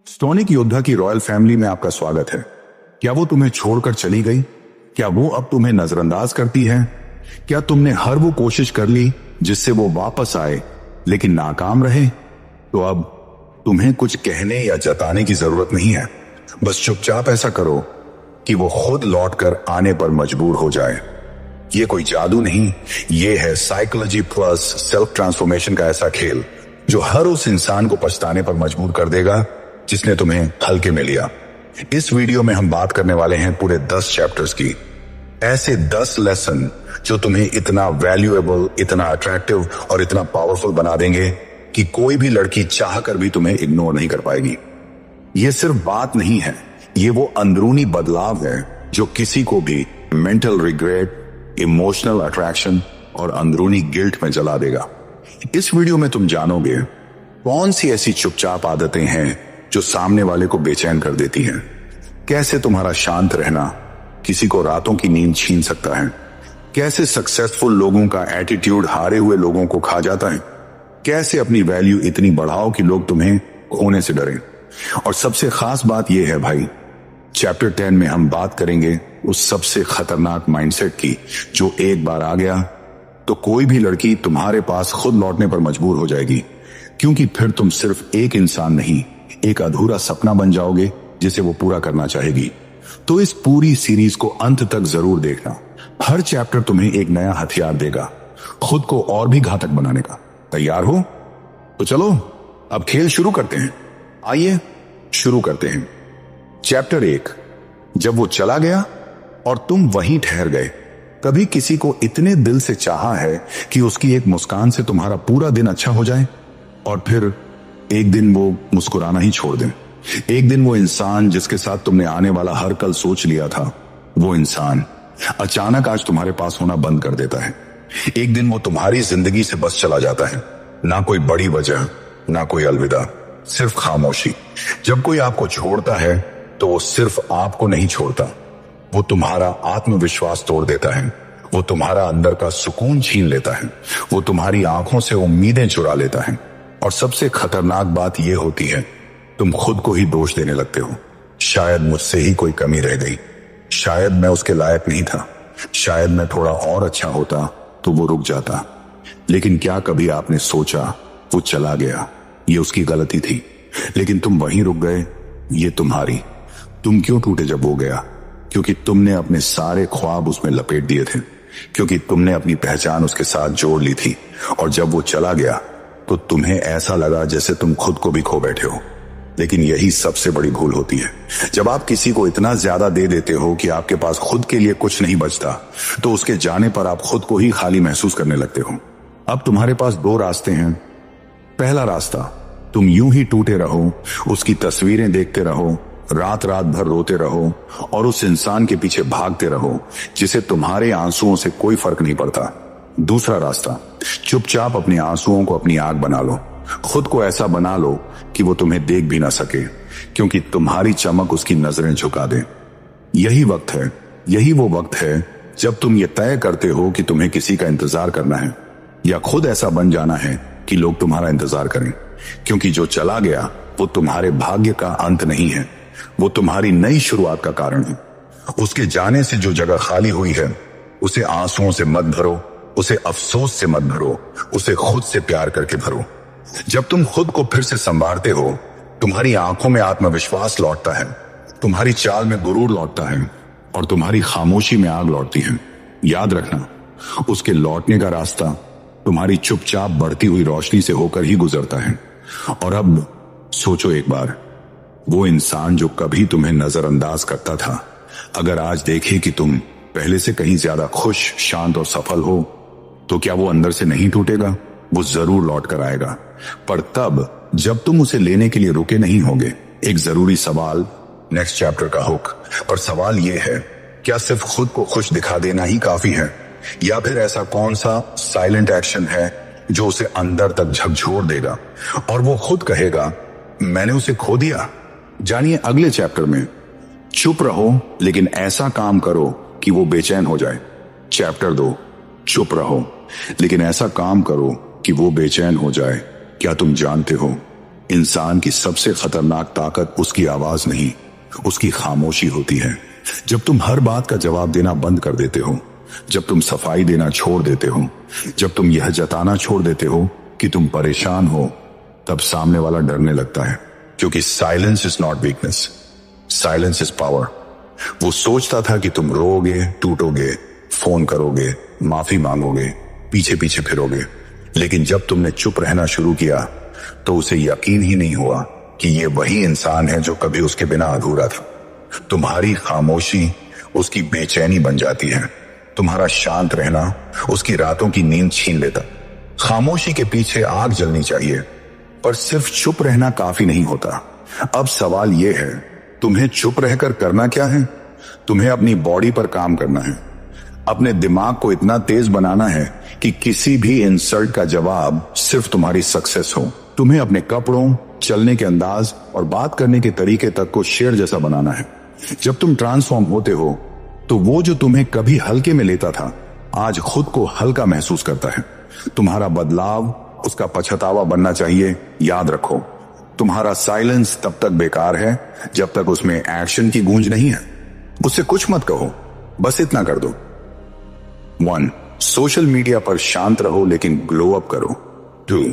स्टोनिक योद्धा की royal family में आपका स्वागत है। क्या वो तुम्हें छोड़कर चली गई? क्या वो अब तुम्हें नजरअंदाज करती है? क्या तुमने हर वो कोशिश कर ली जिससे वो वापस आए लेकिन नाकाम रहे? तो अब तुम्हें कुछ कहने या जताने की जरूरत नहीं है। बस चुपचाप ऐसा करो कि वो खुद लौटकर आने पर मजबूर हो जाए। ये कोई जादू नहीं, ये है साइकोलॉजी प्लस सेल्फ ट्रांसफॉर्मेशन का ऐसा खेल जो हर उस इंसान को पछताने पर मजबूर कर देगा जिसने तुम्हें हल्के में लिया। इस वीडियो में हम बात करने वाले हैं पूरे 10 चैप्टर्स की, ऐसे 10 लेसन जो तुम्हें इतना वैल्यूएबल, इतना अट्रैक्टिव और इतना पावरफुल बना देंगे कि कोई भी लड़की चाहकर भी तुम्हें इग्नोर नहीं कर पाएगी। ये सिर्फ बात नहीं है, ये वो अंदरूनी बदलाव है जो किसी को भी मेंटल रिग्रेट, इमोशनल अट्रैक्शन और अंदरूनी गिल्ट में जला देगा। इस वीडियो में तुम जानोगे कौन सी ऐसी चुपचाप आदतें हैं जो सामने वाले को बेचैन कर देती हैं, कैसे तुम्हारा शांत रहना किसी को रातों की नींद छीन सकता है, कैसे सक्सेसफुल लोगों का एटीट्यूड हारे हुए लोगों को खा जाता है, कैसे अपनी वैल्यू इतनी बढ़ाओ कि लोग तुम्हें खोने से डरें। और सबसे खास बात यह है भाई, चैप्टर 10 में हम बात करेंगे उस सबसे खतरनाक माइंडसेट की जो एक बार आ गया तो कोई भी लड़की तुम्हारे पास खुद लौटने पर मजबूर हो जाएगी, क्योंकि फिर तुम सिर्फ एक इंसान नहीं, एक अधूरा सपना बन जाओगे जिसे वो पूरा करना चाहेगी। तो इस पूरी सीरीज को अंत तक जरूर देखना। हर चैप्टर तुम्हें एक नया हथियार देगा खुद को और भी घातक बनाने का। तैयार हो? तो चलो अब खेल शुरू करते हैं। आइए शुरू करते हैं। चैप्टर 1, जब वो चला गया और तुम वहीं ठहर गए। कभी किसी को इतने दिल से चाहा है कि उसकी एक मुस्कान से तुम्हारा पूरा दिन अच्छा हो जाए, और फिर एक दिन वो मुस्कुराना ही छोड़ दें। एक दिन वो इंसान जिसके साथ तुमने आने वाला हर कल सोच लिया था, वो इंसान अचानक आज तुम्हारे पास होना बंद कर देता है। एक दिन वो तुम्हारी जिंदगी से बस चला जाता है, ना कोई बड़ी वजह, ना कोई अलविदा, सिर्फ खामोशी। जब कोई आपको छोड़ता है तो वो सिर्फ आपको नहीं छोड़ता, वो तुम्हारा आत्मविश्वास तोड़ देता है, वो तुम्हारा अंदर का सुकून छीन लेता है, वो तुम्हारी आंखों से उम्मीदें चुरा लेता है। और सबसे खतरनाक बात यह होती है, तुम खुद को ही दोष देने लगते हो। शायद मुझसे ही कोई कमी रह गई, शायद मैं उसके लायक नहीं था, शायद मैं थोड़ा और अच्छा होता तो वो रुक जाता। लेकिन क्या कभी आपने सोचा वो चला गया, ये उसकी गलती थी, लेकिन तुम वहीं रुक गए, ये तुम्हारी। तुम क्यों टूटे जब वो गया? क्योंकि तुमने अपने सारे ख्वाब उसमें लपेट दिए थे, क्योंकि तुमने अपनी पहचान उसके साथ जोड़ ली थी। और जब वो चला गया तो तुम्हें ऐसा लगा जैसे तुम खुद को भी खो बैठे हो। लेकिन यही सबसे बड़ी भूल होती है। जब आप किसी को इतना ज्यादा दे देते हो कि आपके पास खुद के लिए कुछ नहीं बचता, तो उसके जाने पर आप खुद को ही खाली महसूस करने लगते हो। अब तुम्हारे पास 2 रास्ते हैं। पहला रास्ता, तुम यूं ही टूटे रहो, उसकी तस्वीरें देखते रहो, रात रात भर रोते रहो और उस इंसान के पीछे भागते रहो जिसे तुम्हारे आंसुओं से कोई फर्क नहीं पड़ता। दूसरा रास्ता, चुपचाप अपने आंसुओं को अपनी आग बना लो, खुद को ऐसा बना लो कि वो तुम्हें देख भी ना सके, क्योंकि तुम्हारी चमक उसकी नजरें झुका दे। यही वो वक्त है जब तुम ये तय करते हो कि तुम्हें किसी का इंतजार करना है या खुद ऐसा बन जाना है कि लोग तुम्हारा इंतजार करें। क्योंकि जो चला गया वो तुम्हारे भाग्य का अंत नहीं है, वो तुम्हारी नई शुरुआत का कारण है। उसके जाने से जो जगह खाली हुई है उसे आंसुओं से मत भरो, उसे अफसोस से मत भरो, उसे खुद से प्यार करके भरो। जब तुम खुद को फिर से संवारते हो, तुम्हारी आंखों में आत्मविश्वास लौटता है, तुम्हारी चाल में गुरूर लौटता है और तुम्हारी खामोशी में आग लौटती है। याद रखना, उसके लौटने का रास्ता तुम्हारी चुपचाप बढ़ती हुई रोशनी से होकर ही गुजरता है। और अब सोचो एक बार, वो इंसान जो कभी तुम्हें नजरअंदाज करता था, अगर आज देखे कि तुम पहले से कहीं ज्यादा खुश, शांत और सफल हो, तो क्या वो अंदर से नहीं टूटेगा? वो जरूर लौट कर आएगा, पर तब जब तुम उसे लेने के लिए रुके नहीं होगे। एक जरूरी सवाल नेक्स्ट चैप्टर का हुक, और सवाल ये है, क्या सिर्फ खुद को खुश दिखा देना ही काफी है, या फिर ऐसा कौन सा साइलेंट एक्शन है जो उसे अंदर तक झकझोर देगा और वो खुद कहेगा मैंने उसे खो दिया? जानिए अगले चैप्टर में। चुप रहो लेकिन ऐसा काम करो कि वो बेचैन हो जाए। चैप्टर 2, चुप रहो लेकिन ऐसा काम करो कि वो बेचैन हो जाए। क्या तुम जानते हो इंसान की सबसे खतरनाक ताकत उसकी आवाज नहीं, उसकी खामोशी होती है। जब तुम हर बात का जवाब देना बंद कर देते हो, जब तुम सफाई देना छोड़ देते हो, जब तुम यह जताना छोड़ देते हो कि तुम परेशान हो, तब सामने वाला डरने लगता है। क्योंकि silence is not weakness, silence is power. वो सोचता था कि तुम रोओगे, टूटोगे, फोन करोगे, माफी मांगोगे, पीछे पीछे फिरोगे, लेकिन जब तुमने चुप रहना शुरू किया तो उसे यकीन ही नहीं हुआ कि ये वही इंसान है जो कभी उसके बिना अधूरा था। तुम्हारी खामोशी उसकी बेचैनी बन जाती है, तुम्हारा शांत रहना उसकी रातों की नींद छीन लेता। खामोशी के पीछे आग जलनी चाहिए, पर सिर्फ चुप रहना काफी नहीं होता। अब सवाल यह है, तुम्हें चुप रहकर करना क्या है? तुम्हें अपनी बॉडी पर काम करना है, अपने दिमाग को इतना तेज बनाना है कि किसी भी इंसल्ट का जवाब सिर्फ तुम्हारी सक्सेस हो। तुम्हें अपने कपड़ों, चलने के अंदाज और बात करने के तरीके तक को शेर जैसा बनाना है। जब तुम ट्रांसफॉर्म होते हो तो वो जो तुम्हें कभी हल्के में लेता था, आज खुद को हल्का महसूस करता है। तुम्हारा बदलाव उसका पछतावा बनना चाहिए। याद रखो, तुम्हारा साइलेंस तब तक बेकार है जब तक उसमें एक्शन की गूंज नहीं है। उससे कुछ मत कहो, बस इतना कर दो। 1. सोशल मीडिया पर शांत रहो लेकिन ग्लो अप करो। 2.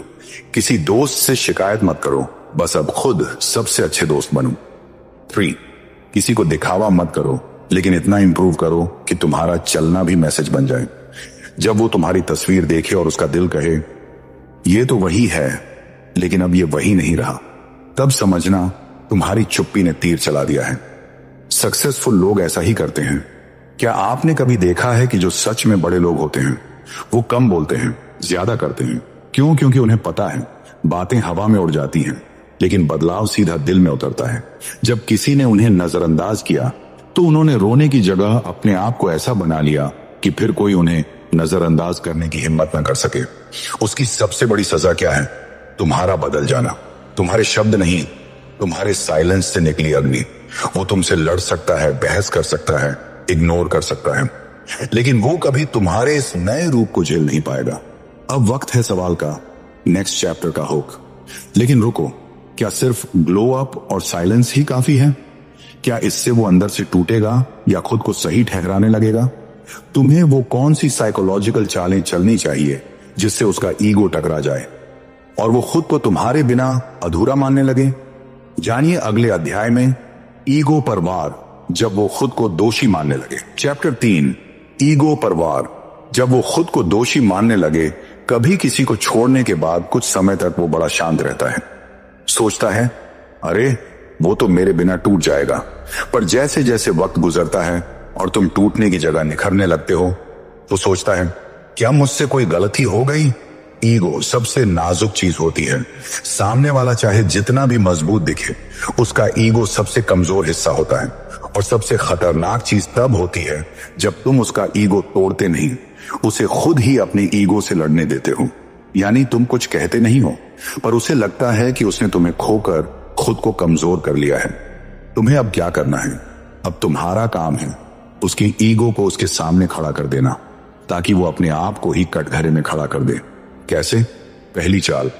किसी दोस्त से शिकायत मत करो, बस अब खुद सबसे अच्छे दोस्त बनो। 3. किसी को दिखावा मत करो, लेकिन इतना इंप्रूव करो कि तुम्हारा चलना भी मैसेज बन जाए। जब वो तुम्हारी तस्वीर देखे और उसका दिल कहे ये तो वही है, लेकिन अब ये वही नहीं रहा, तब समझना तुम्हारी चुप्पी ने तीर चला दिया है। सक्सेसफुल लोग ऐसा ही करते हैं। क्या आपने कभी देखा है कि जो सच में बड़े लोग होते हैं वो कम बोलते हैं, ज्यादा करते हैं? क्यों? क्योंकि उन्हें पता है बातें हवा में उड़ जाती हैं, लेकिन बदलाव सीधा दिल में उतरता है। जब किसी ने उन्हें नजरअंदाज किया तो उन्होंने रोने की जगह अपने आप को ऐसा बना लिया कि फिर कोई उन्हें नजरअंदाज करने की हिम्मत न कर सके। उसकी सबसे बड़ी सजा क्या है? तुम्हारा बदल जाना। तुम्हारे शब्द नहीं, तुम्हारे साइलेंस से निकली अग्नि। वो तुमसे लड़ सकता है, बहस कर सकता है, इग्नोर कर सकता है, लेकिन वो कभी तुम्हारे इस नए रूप को झेल नहीं पाएगा। अब वक्त है सवाल का, नेक्स्ट चैप्टर का हुक। लेकिन रुको, क्या सिर्फ ग्लो अप और साइलेंस ही काफी है? क्या इससे वो अंदर से टूटेगा या खुद को सही ठहराने लगेगा? तुम्हें वो कौन सी साइकोलॉजिकल चालें चलनी चाहिए जिससे उसका ईगो टकरा जाए और वो खुद को तुम्हारे बिना अधूरा मानने लगे? जानिए अगले अध्याय में ईगो पर वार, जब वो खुद को दोषी मानने लगे। चैप्टर 3, ईगो पर वार। जब वो खुद को दोषी मानने लगे, कभी किसी को छोड़ने के बाद कुछ समय तक वो बड़ा शांत रहता है। सोचता है अरे वो तो मेरे बिना टूट जाएगा, पर जैसे जैसे वक्त गुजरता है और तुम टूटने की जगह निखरने लगते हो तो सोचता है क्या मुझसे कोई गलती हो गई? ईगो सबसे नाजुक चीज होती है। सामने वाला चाहे जितना भी मजबूत दिखे, उसका ईगो सबसे कमजोर हिस्सा होता है। और सबसे खतरनाक चीज तब होती है जब तुम उसका ईगो तोड़ते नहीं, उसे खुद ही अपने ईगो से लड़ने देते हो। यानी तुम कुछ कहते नहीं हो, पर उसे लगता है कि उसने तुम्हें खोकर खुद को कमजोर कर लिया है। तुम्हें अब क्या करना है? अब तुम्हारा काम है उसकी ईगो को उसके सामने खड़ा कर देना, ताकि वो अपने आप को ही कटघरे में खड़ा कर दे। कैसे? पहली चाल,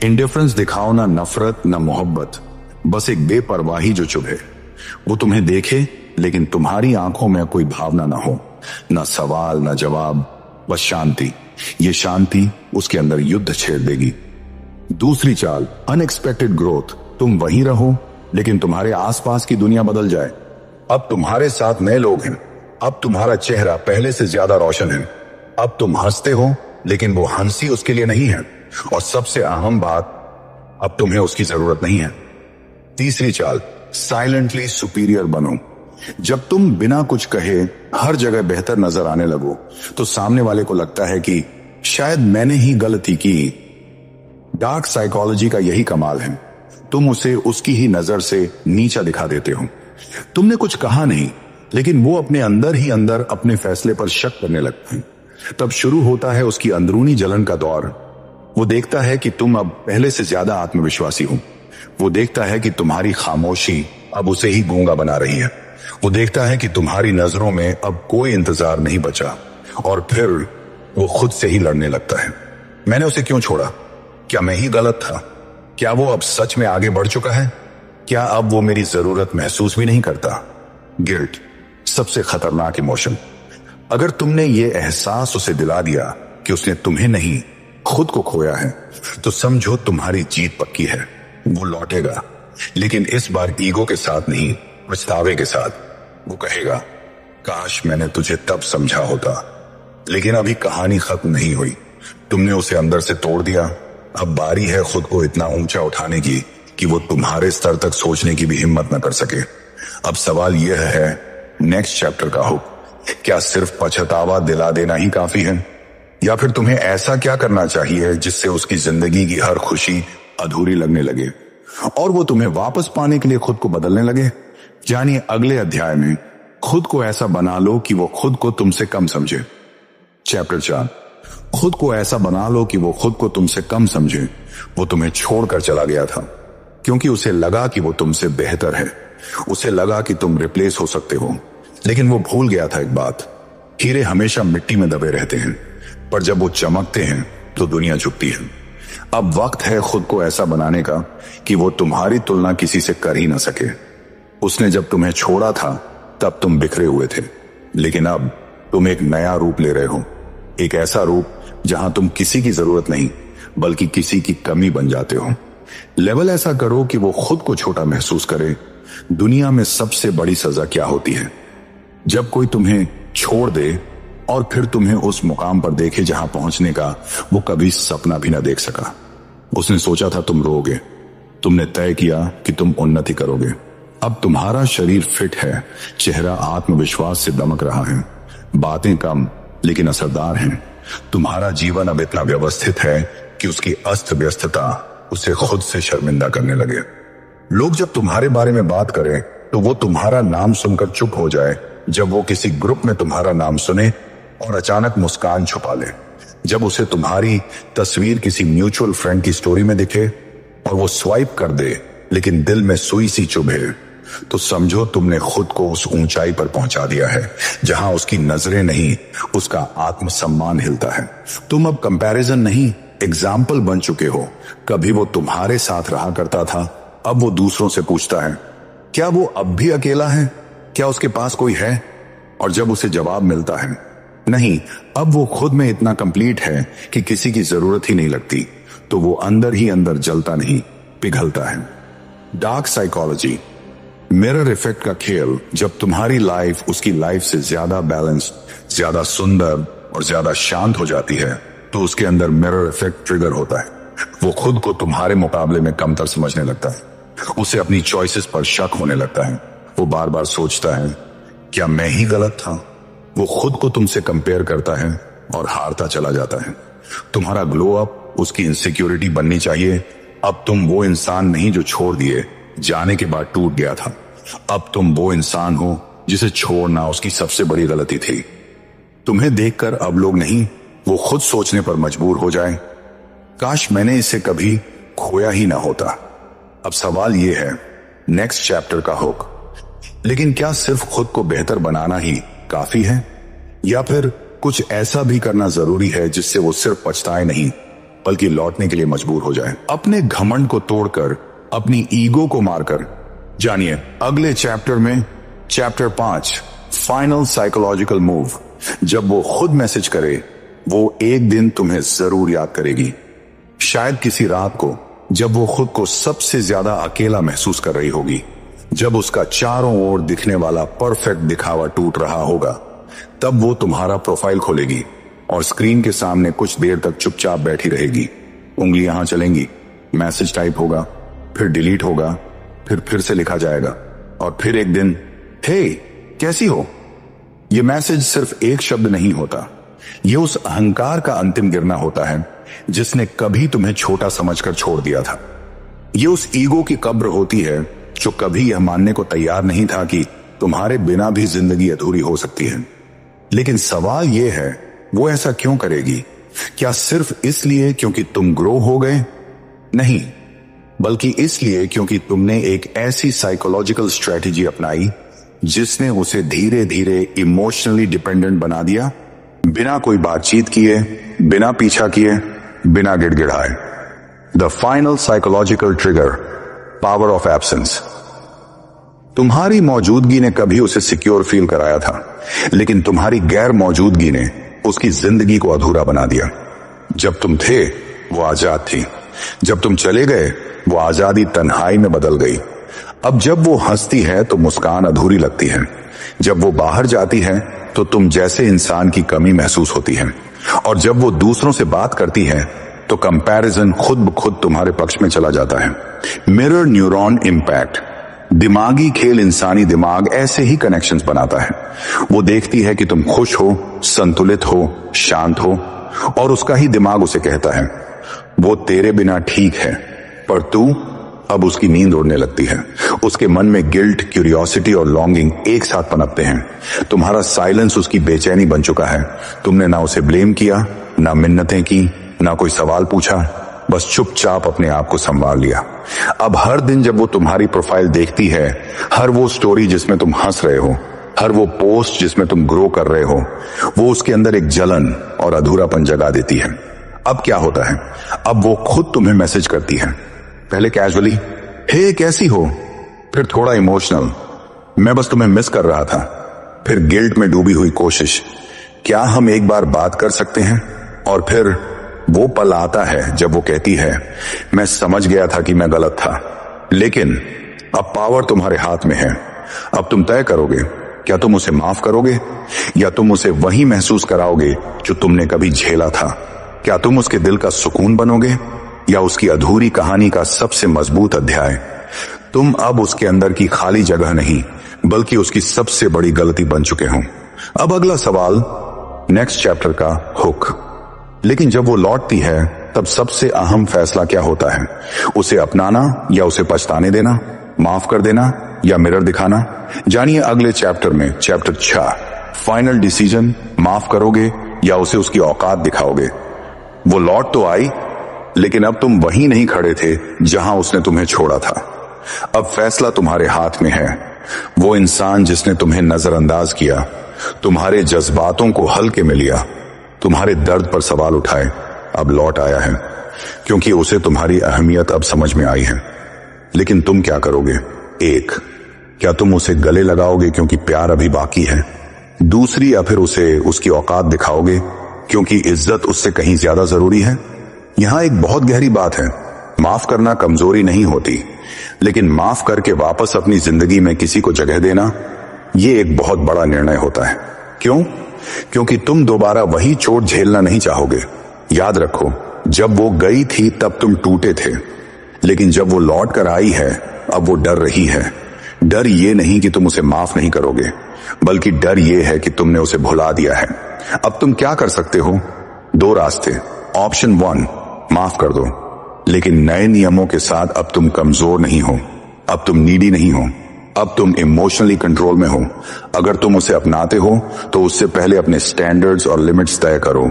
इंडिफरेंस दिखाओ, ना नफरत ना मोहब्बत, बस एक बेपरवाही जो चुभे। वो तुम्हें देखे लेकिन तुम्हारी आंखों में कोई भावना ना हो, ना सवाल ना जवाब, बस शांति। ये शांति उसके अंदर युद्ध छेड़ देगी। दूसरी चाल, अनएक्सपेक्टेड ग्रोथ। तुम वहीं रहो लेकिन तुम्हारे आसपास की दुनिया बदल जाए। अब तुम्हारे साथ नए लोग हैं, अब तुम्हारा चेहरा पहले से ज्यादा रोशन है, अब तुम हंसते हो लेकिन वो हंसी उसके लिए नहीं है, और सबसे अहम बात, अब तुम्हें उसकी जरूरत नहीं है। तीसरी चाल, साइलेंटली सुपीरियर बनो। जब तुम बिना कुछ कहे हर जगह बेहतर नजर आने लगो तो सामने वाले को लगता है कि शायद मैंने ही गलती की। डार्क साइकोलॉजी का यही कमाल है, तुम उसे उसकी ही नजर से नीचा दिखा देते हो। तुमने कुछ कहा नहीं, लेकिन वो अपने अंदर ही अंदर अपने फैसले पर शक करने लगता है। तब शुरू होता है उसकी अंदरूनी जलन का दौर। वो देखता है कि तुम अब पहले से ज्यादा आत्मविश्वासी हो। वो देखता है कि तुम्हारी खामोशी अब उसे ही गूंगा बना रही है। वो देखता है कि तुम्हारी नजरों में अब कोई इंतजार नहीं बचा, और फिर वो खुद से ही लड़ने लगता है। मैंने उसे क्यों छोड़ा? क्या मैं ही गलत था? क्या वो अब सच में आगे बढ़ चुका है? क्या अब वो मेरी जरूरत महसूस भी नहीं करता? गिल्ट, सबसे खतरनाक इमोशन। अगर तुमने ये एहसास उसे दिला दिया कि उसने तुम्हें नहीं खुद को खोया है, तो समझो तुम्हारी जीत पक्की है। वो लौटेगा, लेकिन इस बार ईगो के साथ नहीं, पछतावे के साथ। वो कहेगा, काश मैंने तुझे तब समझा होता। लेकिन अभी कहानी खत्म नहीं हुई। तुमने उसे अंदर से तोड़ दिया। अब बारी है खुद को इतना ऊंचा उठाने की कि वो तुम्हारे स्तर तक सोचने की भी हिम्मत न कर सके। अब सवाल यह है, नेक्स्ट चैप्टर का हुक। क्या सिर्फ पछतावा दिला देना ही काफी है, या फिर तुम्हें ऐसा क्या करना चाहिए जिससे उसकी जिंदगी की हर खुशी अधूरी लगने लगे और वो तुम्हें वापस पाने के लिए खुद को बदलने लगे? जानिए अगले अध्याय में, खुद को ऐसा बना लो कि वो खुद को तुमसे कम समझे। चैप्टर 4, खुद को ऐसा बना लो कि वो खुद को तुमसे कम समझे। वो तुम्हें छोड़कर चला गया था क्योंकि उसे लगा कि वो तुमसे बेहतर है। उसे लगा कि तुम रिप्लेस हो सकते हो, लेकिन वो भूल गया था एक बात, हीरे हमेशा मिट्टी में दबे रहते हैं, पर जब वो चमकते हैं तो दुनिया झुकती है। अब वक्त है खुद को ऐसा बनाने का कि वो तुम्हारी तुलना किसी से कर ही ना सके। उसने जब तुम्हें छोड़ा था तब तुम बिखरे हुए थे, लेकिन अब तुम एक नया रूप ले रहे हो। एक ऐसा रूप जहां तुम किसी की जरूरत नहीं बल्कि किसी की कमी बन जाते हो। लेवल ऐसा करो कि वो खुद को छोटा महसूस करे। दुनिया में सबसे बड़ी सजा क्या होती है? जब कोई तुम्हें छोड़ दे और फिर तुम्हें उस मुकाम पर देखे जहां पहुंचने का वो कभी सपना भी ना देख सका। उसने सोचा था तुम रोगे, तुमने तय किया कि तुम उन्नति करोगे। अब तुम्हारा शरीर फिट है, चेहरा आत्मविश्वास से दमक रहा है, बातें कम लेकिन असरदार हैं। तुम्हारा जीवन अब इतना व्यवस्थित है कि उसकी अस्त व्यस्तता उसे खुद से शर्मिंदा करने लगे। लोग जब तुम्हारे बारे में बात करें तो वो तुम्हारा नाम सुनकर चुप हो जाए, जब वो किसी ग्रुप में तुम्हारा नाम सुने और अचानक मुस्कान छुपा ले, जब उसे तुम्हारी तस्वीर किसी म्यूचुअल फ्रेंड की स्टोरी में दिखे और वो स्वाइप कर दे लेकिन दिल में सुई सी चुभे, तो समझो तुमने खुद को उस ऊंचाई पर पहुंचा दिया है जहां उसकी नजरें नहीं, उसका आत्मसम्मान हिलता है। तुम अब कंपैरिजन नहीं, एग्जाम्पल बन चुके हो। कभी वो तुम्हारे साथ रहा करता था, अब वो दूसरों से पूछता है, क्या वो अब भी अकेला है? क्या उसके पास कोई है? और जब उसे जवाब मिलता है, नहीं, अब वो खुद में इतना कंप्लीट है कि किसी की जरूरत ही नहीं लगती, तो वो अंदर ही अंदर जलता नहीं, पिघलता है। डार्क साइकोलॉजी, मिरर इफेक्ट का खेल। जब तुम्हारी लाइफ उसकी लाइफ से ज्यादा बैलेंस्ड, ज्यादा सुंदर और ज्यादा शांत हो जाती है, तो उसके अंदर मिरर इफेक्ट ट्रिगर होता है। वो खुद को तुम्हारे मुकाबले में कमतर समझने लगता है। उसे अपनी चॉइसेस पर शक होने लगता है। वो बार बार सोचता है, क्या मैं ही गलत था? वो खुद को तुमसे कंपेयर करता है और हारता चला जाता है। तुम्हारा ग्लो अप उसकी इनसिक्योरिटी बननी चाहिए। अब तुम वो इंसान नहीं जो छोड़ दिए जाने के बाद टूट गया था। अब तुम वो इंसान हो जिसे छोड़ना उसकी सबसे बड़ी गलती थी। तुम्हें देखकर अब लोग नहीं, वो खुद सोचने पर मजबूर हो जाए, काश मैंने इसे कभी खोया ही ना होता। अब सवाल यह है, नेक्स्ट चैप्टर का हुक। लेकिन क्या सिर्फ खुद को बेहतर बनाना ही काफी है, या फिर कुछ ऐसा भी करना जरूरी है जिससे वो सिर्फ पछताए नहीं बल्कि लौटने के लिए मजबूर हो जाए, अपने घमंड को तोड़कर, अपनी ईगो को मारकर? जानिए अगले चैप्टर में, चैप्टर 5, फाइनल साइकोलॉजिकल मूव। जब वो खुद मैसेज करे, वो एक दिन तुम्हें जरूर याद करेगी। शायद किसी रात को, जब वो खुद को सबसे ज्यादा अकेला महसूस कर रही होगी, जब उसका चारों ओर दिखने वाला परफेक्ट दिखावा टूट रहा होगा, तब वो तुम्हारा प्रोफाइल खोलेगी और स्क्रीन के सामने कुछ देर तक चुपचाप बैठी रहेगी। उंगलियां यहां चलेंगी, मैसेज टाइप होगा, फिर डिलीट होगा, फिर से लिखा जाएगा, और फिर एक दिन, हे कैसी हो? ये मैसेज सिर्फ एक शब्द नहीं होता, ये उस अहंकार का अंतिम गिरना होता है जिसने कभी तुम्हें छोटा समझकर छोड़ दिया था। ये उस ईगो की कब्र होती है जो कभी यह मानने को तैयार नहीं था कि तुम्हारे बिना भी जिंदगी अधूरी हो सकती है। लेकिन सवाल यह है, वो ऐसा क्यों करेगी? क्या सिर्फ इसलिए क्योंकि तुम ग्रो हो गए? नहीं, बल्कि इसलिए क्योंकि तुमने एक ऐसी साइकोलॉजिकल स्ट्रेटेजी अपनाई जिसने उसे धीरे धीरे इमोशनली डिपेंडेंट बना दिया, बिना कोई बातचीत किए, बिना पीछा किए, बिना गिड़गिड़ाए। The final psychological trigger, power of absence. तुम्हारी मौजूदगी ने कभी उसे सिक्योर फील कराया था, लेकिन तुम्हारी गैर मौजूदगी ने उसकी जिंदगी को अधूरा बना दिया। जब तुम थे वो आजाद थी, जब तुम चले गए वो आजादी तन्हाई में बदल गई। अब जब वो हंसती है तो मुस्कान अधूरी लगती है, जब वो बाहर जाती है तो तुम जैसे इंसान की कमी महसूस होती है, और जब वो दूसरों से बात करती है तो कंपैरिजन खुद ब खुद तुम्हारे पक्ष में चला जाता है। Mirror neuron impact. दिमागी खेल इंसानी दिमाग ऐसे ही कनेक्शंस बनाता है। वो देखती है कि तुम खुश हो, संतुलित हो, शांत हो, और उसका ही दिमाग उसे कहता है वो तेरे बिना ठीक है, पर तू। अब उसकी नींद उड़ने लगती है। उसके मन में गिल्ट, क्यूरियोसिटी और लॉन्गिंग एक साथ पनपते हैं। तुम्हारा साइलेंस उसकी बेचैनी बन चुका है। तुमने ना उसे ब्लेम किया, ना मिन्नतें की, ना कोई सवाल पूछा, बस चुपचाप अपने आप को संभाल लिया। अब हर दिन जब वो तुम्हारी प्रोफाइल देखती है, हर वो स्टोरी जिसमें तुम हंस रहे हो, हर वो पोस्ट जिसमें तुम ग्रो कर रहे हो, वो उसके अंदर एक जलन और अधूरापन जगा देती है। अब क्या होता है? अब वो खुद तुम्हें मैसेज करती है, पहले कैजुअली, हे कैसी हो, फिर थोड़ा इमोशनल, मैं बस तुम्हें मिस कर रहा था, फिर गिल्ट में डूबी हुई कोशिश, क्या हम एक बार बात कर सकते हैं? और फिर वो पल आता है जब वो कहती है, मैं समझ गया था कि मैं गलत था, लेकिन अब पावर तुम्हारे हाथ में है। अब तुम तय करोगे, क्या तुम उसे माफ करोगे, या तुम उसे वही महसूस कराओगे जो तुमने कभी झेला था? क्या तुम उसके दिल का सुकून बनोगे, या उसकी अधूरी कहानी का सबसे मजबूत अध्याय? तुम अब उसके अंदर की खाली जगह नहीं, बल्कि उसकी सबसे बड़ी गलती बन चुके हो। अब अगला सवाल, नेक्स्ट चैप्टर का हुक। लेकिन जब वो लौटती है तब सबसे अहम फैसला क्या होता है? उसे अपनाना या उसे पछताने देना, माफ कर देना या मिरर दिखाना? जानिए अगले चैप्टर में, चैप्टर 6, फाइनल डिसीजन। माफ करोगे या उसे उसकी औकात दिखाओगे? वो लौट तो आई, लेकिन अब तुम वहीं नहीं खड़े थे जहां उसने तुम्हें छोड़ा था। अब फैसला तुम्हारे हाथ में है। वो इंसान जिसने तुम्हें नजरअंदाज किया, तुम्हारे जज्बातों को हल्के में लिया, तुम्हारे दर्द पर सवाल उठाए, अब लौट आया है, क्योंकि उसे तुम्हारी अहमियत अब समझ में आई है। लेकिन तुम क्या करोगे? एक, क्या तुम उसे गले लगाओगे क्योंकि प्यार अभी बाकी है? दूसरी, या फिर उसे उसकी औकात दिखाओगे क्योंकि इज्जत उससे कहीं ज्यादा जरूरी है? यहां एक बहुत गहरी बात है। माफ करना कमजोरी नहीं होती, लेकिन माफ करके वापस अपनी जिंदगी में किसी को जगह देना, ये एक बहुत बड़ा निर्णय होता है। क्यों? क्योंकि तुम दोबारा वही चोट झेलना नहीं चाहोगे। याद रखो, जब वो गई थी तब तुम टूटे थे, लेकिन जब वो लौट कर आई है, अब वो डर रही है। डर ये नहीं कि तुम उसे माफ नहीं करोगे, बल्कि डर ये है कि तुमने उसे भुला दिया है। अब तुम क्या कर सकते हो? दो रास्ते। ऑप्शन 1, माफ कर दो, लेकिन नए नियमों के साथ। अब तुम कमजोर नहीं हो, अब तुम नीडी नहीं हो, अब तुम इमोशनली कंट्रोल में हो। अगर तुम उसे अपनाते हो तो उससे पहले अपने स्टैंडर्ड्स और लिमिट्स तय करो।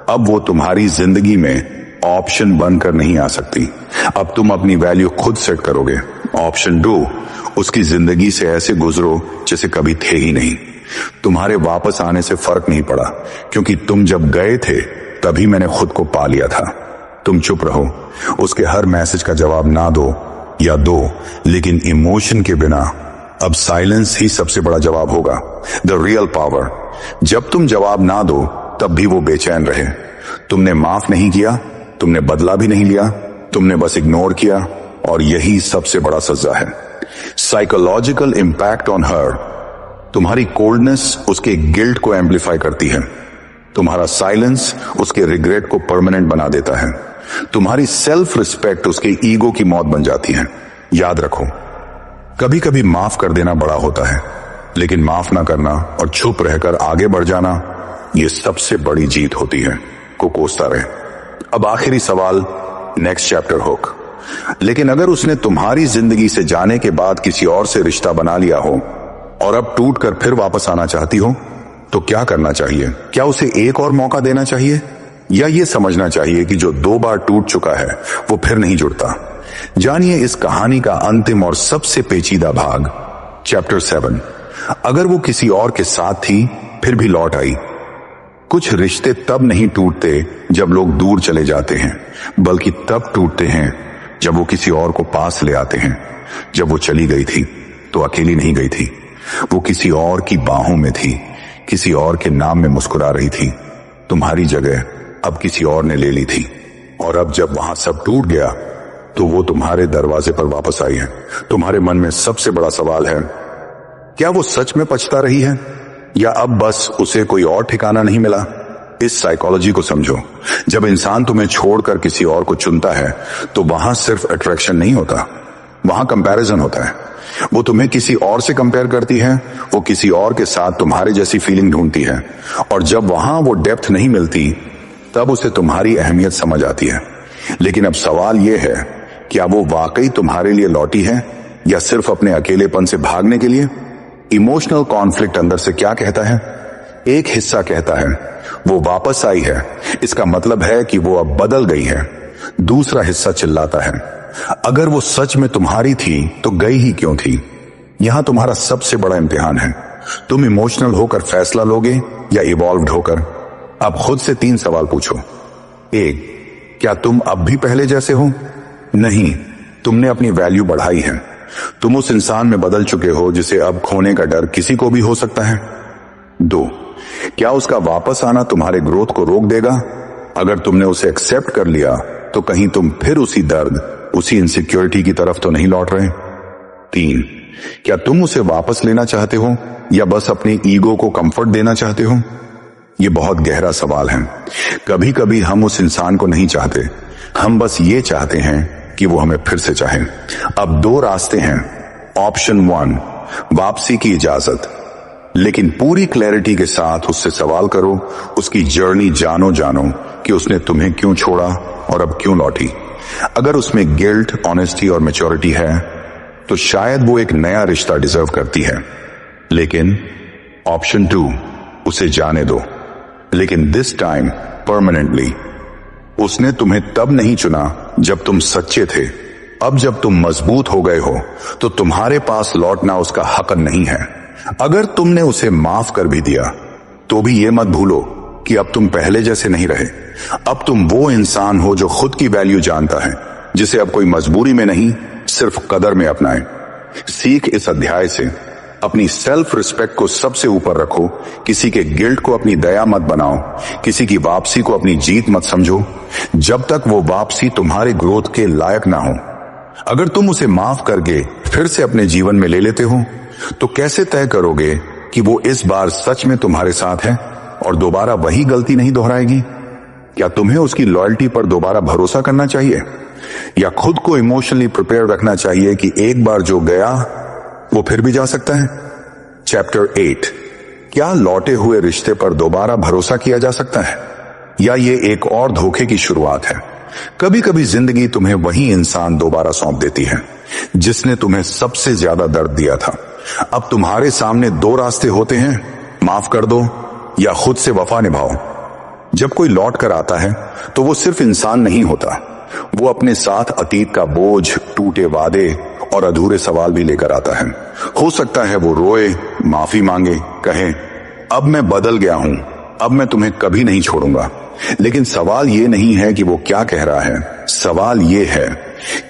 अब वो तुम्हारी जिंदगी में ऑप्शन बनकर नहीं आ सकती। अब तुम अपनी वैल्यू खुद सेट करोगे। ऑप्शन 2, उसकी जिंदगी से ऐसे गुजरो जैसे कभी थे ही नहीं। तुम्हारे वापस आने से फर्क नहीं पड़ा, क्योंकि तुम जब गए थे तभी मैंने खुद को पा लिया था। तुम चुप रहो, उसके हर मैसेज का जवाब ना दो या दो, लेकिन इमोशन के बिना। अब साइलेंस ही सबसे बड़ा जवाब होगा, द रियल पावर। जब तुम जवाब ना दो तब भी वो बेचैन रहे। तुमने माफ नहीं किया, तुमने बदला भी नहीं लिया, तुमने बस इग्नोर किया, और यही सबसे बड़ा सजा है। Psychological impact on her. तुम्हारी कोल्डनेस उसके गिल्ट को एम्पलीफाई करती है। तुम्हारा साइलेंस उसके रिग्रेट को परमानेंट बना देता है। तुम्हारी सेल्फ रिस्पेक्ट उसके ईगो की मौत बन जाती है। याद रखो, कभी कभी माफ कर देना बड़ा होता है, लेकिन माफ ना करना और चुप रहकर आगे बढ़ जाना, ये सबसे बड़ी जीत होती है। को कोसता रहे। अब आखिरी सवाल, नेक्स्ट चैप्टर हुक। लेकिन अगर उसने तुम्हारी जिंदगी से जाने के बाद किसी और से रिश्ता बना लिया हो और अब टूट कर फिर वापस आना चाहती हो, तो क्या करना चाहिए? क्या उसे एक और मौका देना चाहिए, या ये समझना चाहिए कि जो 2 बार टूट चुका है वो फिर नहीं जुड़ता? जानिए इस कहानी का अंतिम और सबसे पेचीदा भाग, चैप्टर 7। अगर वो किसी और के साथ थी फिर भी लौट आई, कुछ रिश्ते तब नहीं टूटते जब लोग दूर चले जाते हैं, बल्कि तब टूटते हैं जब वो किसी और को पास ले आते हैं। जब वो चली गई थी तो अकेली नहीं गई थी, वो किसी और की बाहों में थी, किसी और के नाम में मुस्कुरा रही थी। तुम्हारी जगह अब किसी और ने ले ली थी, और अब जब वहां सब टूट गया तो वो तुम्हारे दरवाजे पर वापस आई है। तुम्हारे मन में सबसे बड़ा सवाल है, क्या वो सच में पछता रही है, या अब बस उसे कोई और ठिकाना नहीं मिला? इस साइकोलॉजी को समझो। जब इंसान तुम्हें छोड़कर किसी और को चुनता है तो वहां सिर्फ अट्रैक्शन नहीं होता, वहां कंपैरिजन होता है। वो तुम्हें किसी और से कंपेयर करती है, वो किसी और के साथ तुम्हारे जैसी फीलिंग ढूंढती है, और जब वहां वो डेप्थ नहीं मिलती तब उसे तुम्हारी अहमियत समझ आती है। लेकिन अब सवाल यह है, क्या वो वाकई तुम्हारे लिए लौटी है या सिर्फ अपने अकेलेपन से भागने के लिए? इमोशनल कॉन्फ्लिक्ट अंदर से क्या कहता है? एक हिस्सा कहता है वो वापस आई है, इसका मतलब है कि वो अब बदल गई है। दूसरा हिस्सा चिल्लाता है, अगर वो सच में तुम्हारी थी तो गई ही क्यों थी? यहां तुम्हारा सबसे बड़ा इम्तिहान है, तुम इमोशनल होकर फैसला लोगे या इवॉल्व्ड होकर? अब खुद से 3 सवाल पूछो। 1, क्या तुम अब भी पहले जैसे हो? नहीं, तुमने अपनी वैल्यू बढ़ाई है। तुम उस इंसान में बदल चुके हो जिसे अब खोने का डर किसी को भी हो सकता है। 2, क्या उसका वापस आना तुम्हारे ग्रोथ को रोक देगा? अगर तुमने उसे एक्सेप्ट कर लिया तो कहीं तुम फिर उसी दर्द, उसी इनसिक्योरिटी की तरफ तो नहीं लौट रहे? 3, क्या तुम उसे वापस लेना चाहते हो या बस अपनी ईगो को कंफर्ट देना चाहते हो? ये बहुत गहरा सवाल है। कभी कभी हम उस इंसान को नहीं चाहते, हम बस ये चाहते हैं कि वो हमें फिर से चाहे। अब 2 रास्ते हैं। ऑप्शन 1, वापसी की इजाजत, लेकिन पूरी क्लैरिटी के साथ उससे सवाल करो, उसकी जर्नी जानो कि उसने तुम्हें क्यों छोड़ा और अब क्यों लौटी। अगर उसमें गिल्ट, ऑनेस्टी और मैच्योरिटी है तो शायद वो एक नया रिश्ता डिजर्व करती है। लेकिन ऑप्शन 2, उसे जाने दो, लेकिन दिस टाइम परमानेंटली। उसने तुम्हें तब नहीं चुना जब तुम सच्चे थे। अब जब तुम मजबूत हो गए हो तो तुम्हारे पास लौटना उसका हक नहीं है। अगर तुमने उसे माफ कर भी दिया तो भी ये मत भूलो कि अब तुम पहले जैसे नहीं रहे। अब तुम वो इंसान हो जो खुद की वैल्यू जानता है, जिसे अब कोई मजबूरी में नहीं, सिर्फ कदर में अपनाए। सीख इस अध्याय से, अपनी सेल्फ रिस्पेक्ट को सबसे ऊपर रखो, किसी के गिल्ट को अपनी दया मत बनाओ, किसी की वापसी को अपनी जीत मत समझो, जब तक वो वापसी तुम्हारे ग्रोथ के लायक ना हो। अगर तुम उसे माफ करके फिर से अपने जीवन में ले लेते हो तो कैसे तय करोगे कि वो इस बार सच में तुम्हारे साथ है और दोबारा वही गलती नहीं दोहराएगी? क्या तुम्हें उसकी लॉयल्टी पर दोबारा भरोसा करना चाहिए, या खुद को इमोशनली प्रिपेयर रखना चाहिए कि एक बार जो गया वो फिर भी जा सकता है? चैप्टर 8, क्या लौटे हुए रिश्ते पर दोबारा भरोसा किया जा सकता है, या ये एक और धोखे की शुरुआत है? कभी कभी जिंदगी तुम्हें वही इंसान दोबारा सौंप देती है जिसने तुम्हें सबसे ज्यादा दर्द दिया था। अब तुम्हारे सामने 2 रास्ते होते हैं, माफ कर दो या खुद से वफा निभाओ। जब कोई लौट कर आता है तो वो सिर्फ इंसान नहीं होता, वो अपने साथ अतीत का बोझ, टूटे वादे और अधूरे सवाल भी लेकर आता है। हो सकता है वो रोए, माफी मांगे, कहे अब मैं बदल गया हूं, अब मैं तुम्हें कभी नहीं छोड़ूंगा। लेकिन सवाल ये नहीं है कि वो क्या कह रहा है, सवाल ये है,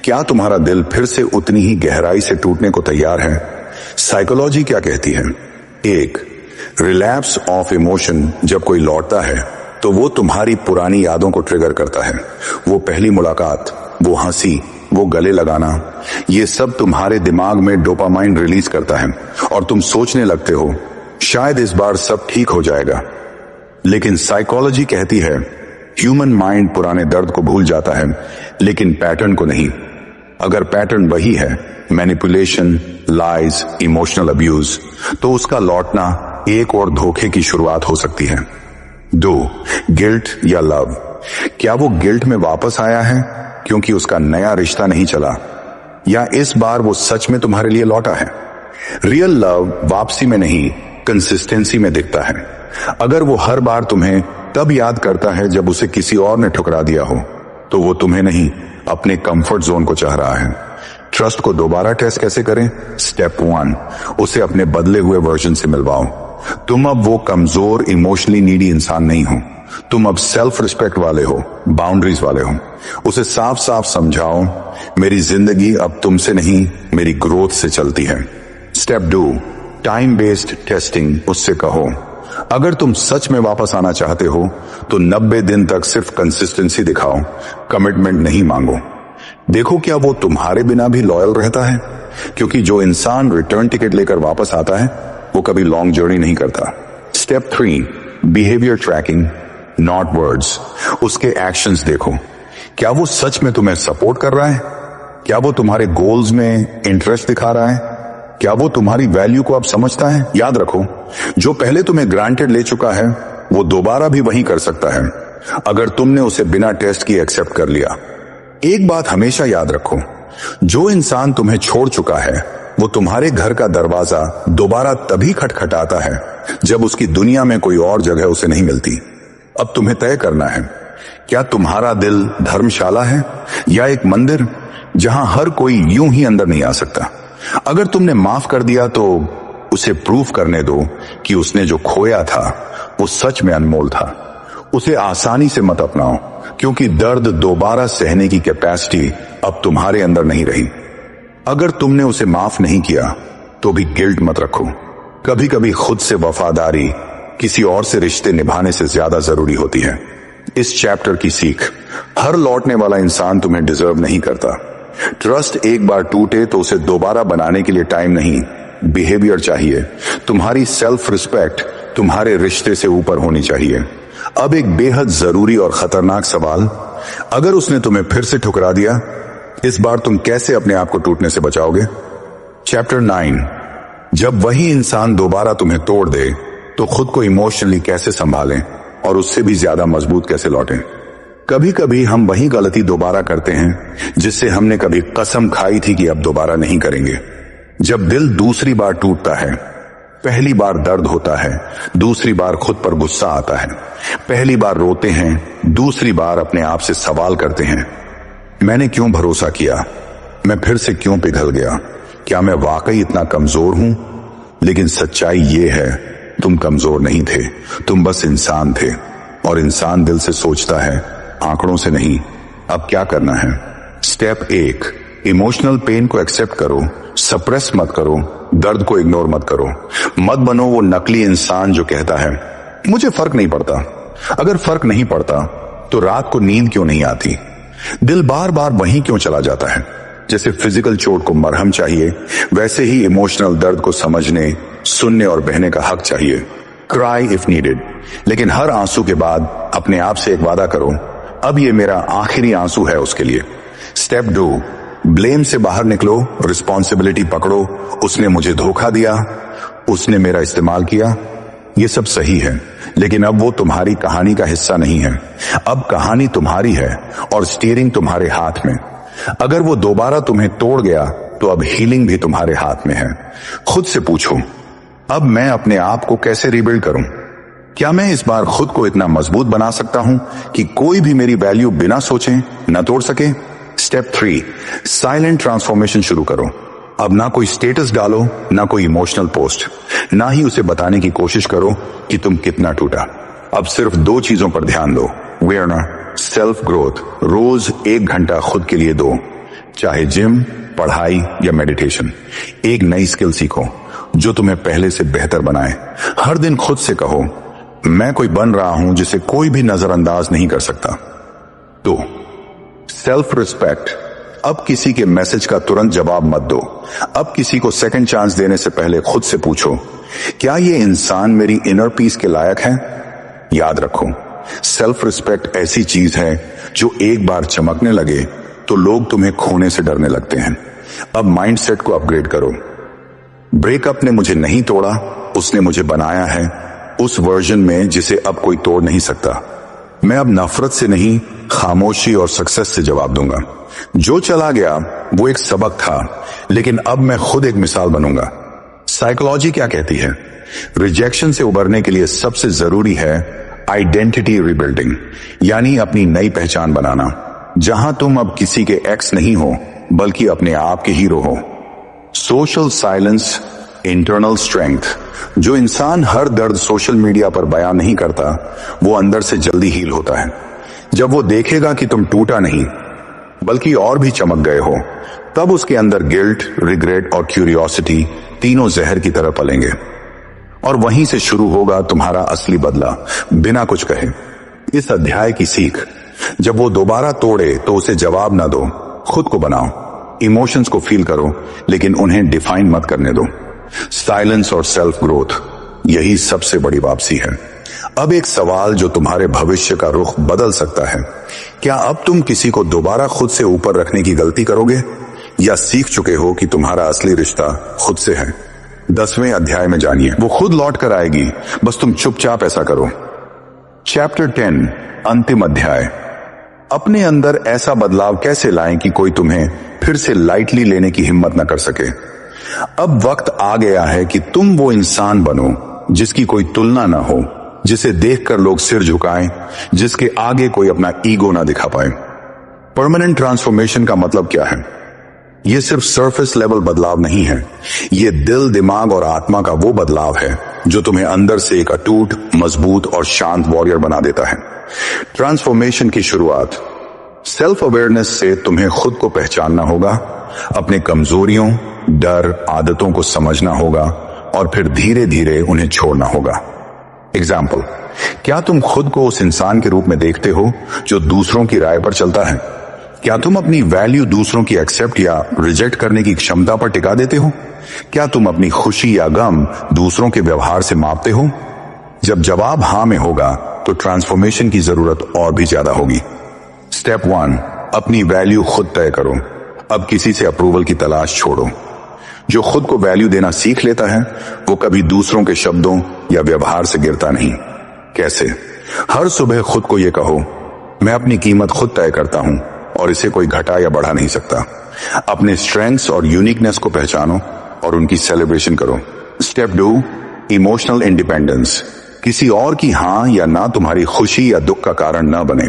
क्या तुम्हारा दिल फिर से उतनी ही गहराई से टूटने को तैयार है? साइकोलॉजी क्या कहती है? 1, रिलैप्स ऑफ इमोशन। जब कोई लौटता है तो वो तुम्हारी पुरानी यादों को ट्रिगर करता है। वो पहली मुलाकात, वो हंसी, वो गले लगाना, ये सब तुम्हारे दिमाग में डोपामाइन रिलीज करता है और तुम सोचने लगते हो शायद इस बार सब ठीक हो जाएगा। लेकिन साइकोलॉजी कहती है ह्यूमन माइंड पुराने दर्द को भूल जाता है, लेकिन पैटर्न को नहीं। अगर पैटर्न वही है, मैनिपुलेशन, लाइज, इमोशनल अब्यूज, तो उसका लौटना एक और धोखे की शुरुआत हो सकती है। 2, गिल्ट या लव। क्या वो गिल्ट में वापस आया है क्योंकि उसका नया रिश्ता नहीं चला, या इस बार वो सच में तुम्हारे लिए लौटा है? रियल लव वापसी में नहीं, कंसिस्टेंसी में दिखता है। अगर वो हर बार तुम्हें तब याद करता है जब उसे किसी और ने ठुकरा दिया हो, तो वो तुम्हें नहीं, अपने कंफर्ट जोन को चाह रहा है। ट्रस्ट को दोबारा टेस्ट कैसे करें? स्टेप 1, उसे अपने बदले हुए वर्जन से मिलवाओ। तुम अब वो कमजोर इमोशनली नीडी इंसान नहीं हो। तुम अब सेल्फ रिस्पेक्ट वाले हो, बाउंड्रीज वाले हो। उसे साफ साफ समझाओ, मेरी जिंदगी अब तुमसे नहीं, मेरी ग्रोथ से चलती है। Step 2, time based testing. उससे कहो, अगर तुम सच में वापस आना चाहते हो तो 90 दिन तक सिर्फ कंसिस्टेंसी दिखाओ, कमिटमेंट नहीं मांगो। देखो क्या वो तुम्हारे बिना भी लॉयल रहता है, क्योंकि जो इंसान रिटर्न टिकट लेकर वापस आता है वो कभी लॉन्ग जर्नी नहीं करता। Step 3, behaviour tracking, not words. उसके एक्शंस देखो, क्या वो सच में तुम्हें सपोर्ट कर रहा है? क्या वो तुम्हारे गोल्स में इंटरेस्ट दिखा रहा है? क्या वो तुम्हारी वैल्यू को अब समझता है? याद रखो, जो पहले तुम्हें ग्रांटेड ले चुका है वो दोबारा भी वही कर सकता है, अगर तुमने उसे बिना टेस्ट किए एक्सेप्ट कर लिया। एक बात हमेशा याद रखो, जो इंसान तुम्हें छोड़ चुका है वो तुम्हारे घर का दरवाजा दोबारा तभी खटखटाता है जब उसकी दुनिया में कोई और जगह उसे नहीं मिलती। अब तुम्हें तय करना है, क्या तुम्हारा दिल धर्मशाला है या एक मंदिर जहां हर कोई यूं ही अंदर नहीं आ सकता। अगर तुमने माफ कर दिया तो उसे प्रूफ करने दो कि उसने जो खोया था वो सच में अनमोल था। उसे आसानी से मत अपनाओ, क्योंकि दर्द दोबारा सहने की कैपेसिटी अब तुम्हारे अंदर नहीं रही। अगर तुमने उसे माफ नहीं किया तो भी गिल्ट मत रखो। कभी कभी खुद से वफादारी किसी और से रिश्ते निभाने से ज्यादा जरूरी होती है। इस चैप्टर की सीख, हर लौटने वाला इंसान तुम्हें डिजर्व नहीं करता। ट्रस्ट एक बार टूटे तो उसे दोबारा बनाने के लिए टाइम नहीं, बिहेवियर चाहिए। तुम्हारी सेल्फ रिस्पेक्ट तुम्हारे रिश्ते से ऊपर होनी चाहिए। अब एक बेहद जरूरी और खतरनाक सवाल, अगर उसने तुम्हें फिर से ठुकरा दिया, इस बार तुम कैसे अपने आप को टूटने से बचाओगे? चैप्टर 9, जब वही इंसान दोबारा तुम्हें तोड़ दे तो खुद को इमोशनली कैसे संभालें और उससे भी ज्यादा मजबूत कैसे लौटें। कभी कभी हम वही गलती दोबारा करते हैं जिससे हमने कभी कसम खाई थी कि अब दोबारा नहीं करेंगे। जब दिल दूसरी बार टूटता है, पहली बार दर्द होता है, दूसरी बार खुद पर गुस्सा आता है। पहली बार रोते हैं, दूसरी बार अपने आप से सवाल करते हैं, मैंने क्यों भरोसा किया? मैं फिर से क्यों पिघल गया? क्या मैं वाकई इतना कमजोर हूं? लेकिन सच्चाई ये है, तुम कमजोर नहीं थे, तुम बस इंसान थे। और इंसान दिल से सोचता है, आंकड़ों से नहीं। अब क्या करना है? स्टेप 1, इमोशनल पेन को एक्सेप्ट करो, सप्रेस मत करो, दर्द को इग्नोर मत करो। मत बनो वो नकली इंसान जो कहता है मुझे फर्क नहीं पड़ता। अगर फर्क नहीं पड़ता तो रात को नींद क्यों नहीं आती? दिल बार बार वहीं क्यों चला जाता है? जैसे फिजिकल चोट को मरहम चाहिए, वैसे ही इमोशनल दर्द को समझने, सुनने और बहने का हक चाहिए। क्राई इफ नीडेड, लेकिन हर आंसू के बाद अपने आप से एक वादा करो, अब ये मेरा आखिरी आंसू है उसके लिए। स्टेप 2, ब्लेम से बाहर निकलो, रिस्पॉन्सिबिलिटी पकड़ो। उसने मुझे धोखा दिया, उसने मेरा इस्तेमाल किया, ये सब सही है, लेकिन अब वो तुम्हारी कहानी का हिस्सा नहीं है। अब कहानी तुम्हारी है और स्टीयरिंग तुम्हारे हाथ में। अगर वो दोबारा तुम्हें तोड़ गया तो अब हीलिंग भी तुम्हारे हाथ में है। खुद से पूछो, अब मैं अपने आप को कैसे रिबिल्ड करूं? क्या मैं इस बार खुद को इतना मजबूत बना सकता हूं कि कोई भी मेरी वैल्यू बिना सोचे न तोड़ सके? स्टेप 3, साइलेंट ट्रांसफॉर्मेशन शुरू करो। अब ना कोई स्टेटस डालो, ना कोई इमोशनल पोस्ट, ना ही उसे बताने की कोशिश करो कि तुम कितना टूटा। अब सिर्फ 2 चीजों पर ध्यान दो, अवेयरनेस, सेल्फ ग्रोथ। रोज 1 घंटा खुद के लिए दो, चाहे जिम, पढ़ाई या मेडिटेशन। एक नई स्किल सीखो जो तुम्हें पहले से बेहतर बनाए। हर दिन खुद से कहो, मैं कोई बन रहा हूं जिसे कोई भी नजरअंदाज नहीं कर सकता। तो सेल्फ रिस्पेक्ट, अब किसी के मैसेज का तुरंत जवाब मत दो। अब किसी को सेकंड चांस देने से पहले खुद से पूछो, क्या ये इंसान मेरी इनर पीस के लायक है? याद रखो, सेल्फ रिस्पेक्ट ऐसी चीज है जो एक बार चमकने लगे तो लोग तुम्हें खोने से डरने लगते हैं। अब माइंडसेट को अपग्रेड करो। ब्रेकअप ने मुझे नहीं तोड़ा, उसने मुझे बनाया है उस वर्जन में जिसे अब कोई तोड़ नहीं सकता। मैं अब नफरत से नहीं, खामोशी और सक्सेस से जवाब दूंगा। जो चला गया वो एक सबक था, लेकिन अब मैं खुद एक मिसाल बनूंगा। साइकोलॉजी क्या कहती है? रिजेक्शन से उबरने के लिए सबसे जरूरी है आइडेंटिटी रिबिल्डिंग, यानी अपनी नई पहचान बनाना, जहां तुम अब किसी के एक्स नहीं हो बल्कि अपने आप के हीरो हो। Social silence internal strength. जो इंसान हर दर्द सोशल मीडिया पर बयान नहीं करता, वो अंदर से जल्दी हील होता है। जब वो देखेगा कि तुम टूटा नहीं बल्कि और भी चमक गए हो, तब उसके अंदर गिल्ट, रिग्रेट और क्यूरियोसिटी तीनों जहर की तरह पलेंगे। और वहीं से शुरू होगा तुम्हारा असली बदला, बिना कुछ कहे। इस अध्याय की सीख, जब वो दोबारा तोड़े तो उसे जवाब ना दो, खुद को बनाओ। इमोशंस को फील करो, लेकिन उन्हें डिफाइन मत करने दो। साइलेंस और सेल्फ ग्रोथ, यही सबसे बड़ी वापसी है। अब एक सवाल जो तुम्हारे भविष्य का रुख बदल सकता है, क्या अब तुम किसी को दोबारा खुद से ऊपर रखने की गलती करोगे, या सीख चुके हो कि तुम्हारा असली रिश्ता खुद से है? 10वें अध्याय में जानिए, वो खुद लौट कर आएगी, बस तुम चुपचाप ऐसा करो। चैप्टर 10, अंतिम अध्याय। अपने अंदर ऐसा बदलाव कैसे लाएं कि कोई तुम्हें फिर से लाइटली लेने की हिम्मत न कर सके। अब वक्त आ गया है कि तुम वो इंसान बनो जिसकी कोई तुलना ना हो, जिसे देखकर लोग सिर झुकाएं, जिसके आगे कोई अपना ईगो ना दिखा पाए। परमानेंट ट्रांसफॉर्मेशन का मतलब क्या है? यह सिर्फ सरफेस लेवल बदलाव नहीं है, यह दिल, दिमाग और आत्मा का वो बदलाव है जो तुम्हें अंदर से एक अटूट, मजबूत और शांत वॉरियर बना देता है। ट्रांसफॉर्मेशन की शुरुआत सेल्फ अवेयरनेस से तुम्हें खुद को पहचानना होगा, अपने कमजोरियों, डर, आदतों को समझना होगा और फिर धीरे धीरे उन्हें छोड़ना होगा। एग्जाम्पल, क्या तुम खुद को उस इंसान के रूप में देखते हो जो दूसरों की राय पर चलता है? क्या तुम अपनी वैल्यू दूसरों की एक्सेप्ट या रिजेक्ट करने की क्षमता पर टिका देते हो? क्या तुम अपनी खुशी या गम दूसरों के व्यवहार से मापते हो? जब जवाब हाँ में होगा तो ट्रांसफॉर्मेशन की जरूरत और भी ज्यादा होगी। स्टेप 1, अपनी वैल्यू खुद तय करो। अब किसी से अप्रूवल की तलाश छोड़ो। जो खुद को वैल्यू देना सीख लेता है, वो कभी दूसरों के शब्दों या व्यवहार से गिरता नहीं। कैसे? हर सुबह खुद को ये कहो, मैं अपनी कीमत खुद तय करता हूं और इसे कोई घटा या बढ़ा नहीं सकता। अपने स्ट्रेंथ्स और यूनिकनेस को पहचानो और उनकी सेलिब्रेशन करो। Step 2, emotional independence. किसी और की हां या ना तुम्हारी खुशी या दुख का कारण न बने।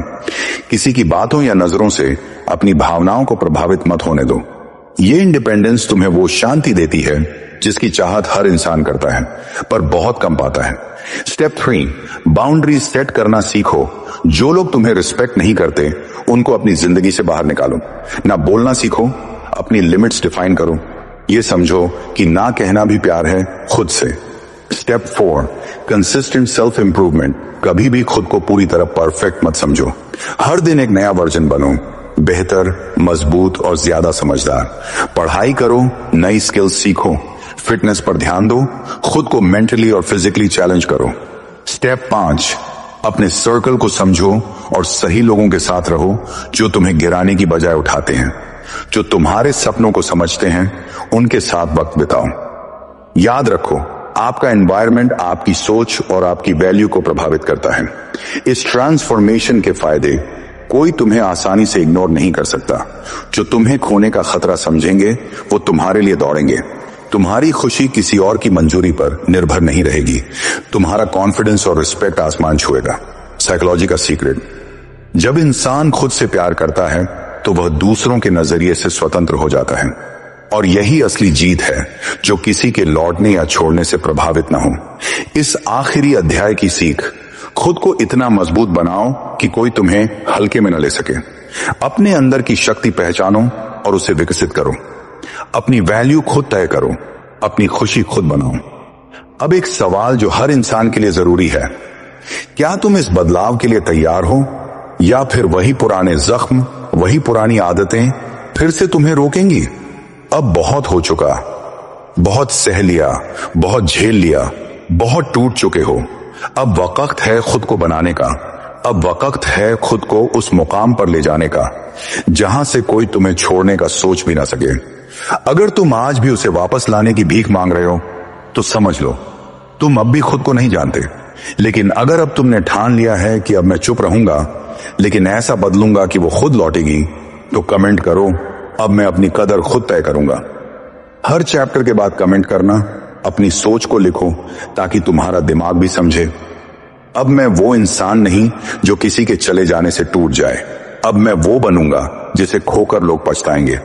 किसी की बातों या नजरों से अपनी भावनाओं को प्रभावित मत होने दो। ये इंडिपेंडेंस तुम्हें वो शांति देती है जिसकी चाहत हर इंसान करता है, पर बहुत कम पाता है। स्टेप 3, बाउंड्रीज सेट करना सीखो। जो लोग तुम्हें रिस्पेक्ट नहीं करते, उनको अपनी जिंदगी से बाहर निकालो। ना बोलना सीखो, अपनी लिमिट्स डिफाइन करो। ये समझो कि ना कहना भी प्यार है खुद से। Step 4, consistent self improvement. कभी भी खुद को पूरी तरह परफेक्ट मत समझो। हर दिन एक नया वर्जन बनो, बेहतर, मजबूत और ज्यादा समझदार। पढ़ाई करो, नई स्किल्स सीखो, फिटनेस पर ध्यान दो, खुद को मेंटली और फिजिकली चैलेंज करो। स्टेप 5, अपने सर्कल को समझो और सही लोगों के साथ रहो जो तुम्हें गिराने की बजाय उठाते हैं। जो तुम्हारे सपनों को समझते हैं, उनके साथ वक्त बिताओ। याद रखो, आपका एनवायरनमेंट आपकी सोच और आपकी वैल्यू को प्रभावित करता है। इस ट्रांसफॉर्मेशन के फायदे कोई तुम्हें आसानी से इग्नोर नहीं कर सकता। जो तुम्हें खोने का खतरा समझेंगे, वो तुम्हारे लिए दौड़ेंगे। तुम्हारी खुशी किसी और की मंजूरी पर निर्भर नहीं रहेगी। तुम्हारा कॉन्फिडेंस और रिस्पेक्ट आसमान छुएगा। साइकोलॉजी का सीक्रेट, जब इंसान खुद से प्यार करता है तो वह दूसरों के नजरिए से स्वतंत्र हो जाता है, और यही असली जीत है जो किसी के लौटने या छोड़ने से प्रभावित न हो। इस आखिरी अध्याय की सीख, खुद को इतना मजबूत बनाओ कि कोई तुम्हें हल्के में न ले सके। अपने अंदर की शक्ति पहचानो और उसे विकसित करो। अपनी वैल्यू खुद तय करो, अपनी खुशी खुद बनाओ। अब एक सवाल जो हर इंसान के लिए जरूरी है, क्या तुम इस बदलाव के लिए तैयार हो, या फिर वही पुराने जख्म, वही पुरानी आदतें फिर से तुम्हें रोकेंगी? अब बहुत हो चुका, बहुत सह लिया, बहुत झेल लिया, बहुत टूट चुके हो। अब वक्त है खुद को बनाने का। अब वक्त है खुद को उस मुकाम पर ले जाने का जहां से कोई तुम्हें छोड़ने का सोच भी ना सके। अगर तुम आज भी उसे वापस लाने की भीख मांग रहे हो, तो समझ लो तुम अब भी खुद को नहीं जानते। लेकिन अगर अब तुमने ठान लिया है कि अब मैं चुप रहूंगा लेकिन ऐसा बदलूंगा कि वो खुद लौटेगी, तो कमेंट करो, अब मैं अपनी कदर खुद तय करूंगा। हर चैप्टर के बाद कमेंट करना, अपनी सोच को लिखो ताकि तुम्हारा दिमाग भी समझे। अब मैं वो इंसान नहीं जो किसी के चले जाने से टूट जाए। अब मैं वो बनूंगा जिसे खोकर लोग पछताएंगे।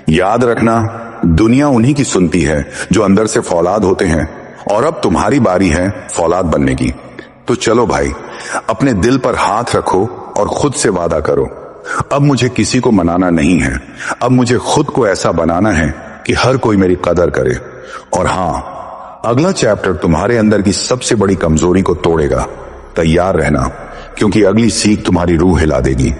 याद रखना, दुनिया उन्हीं की सुनती है जो अंदर से फौलाद होते हैं, और अब तुम्हारी बारी है फौलाद बनने की। तो चलो भाई, अपने दिल पर हाथ रखो और खुद से वादा करो, अब मुझे किसी को मनाना नहीं है, अब मुझे खुद को ऐसा बनाना है कि हर कोई मेरी कदर करे। और हाँ, अगला चैप्टर तुम्हारे अंदर की सबसे बड़ी कमजोरी को तोड़ेगा। तैयार रहना, क्योंकि अगली सीख तुम्हारी रूह हिला देगी।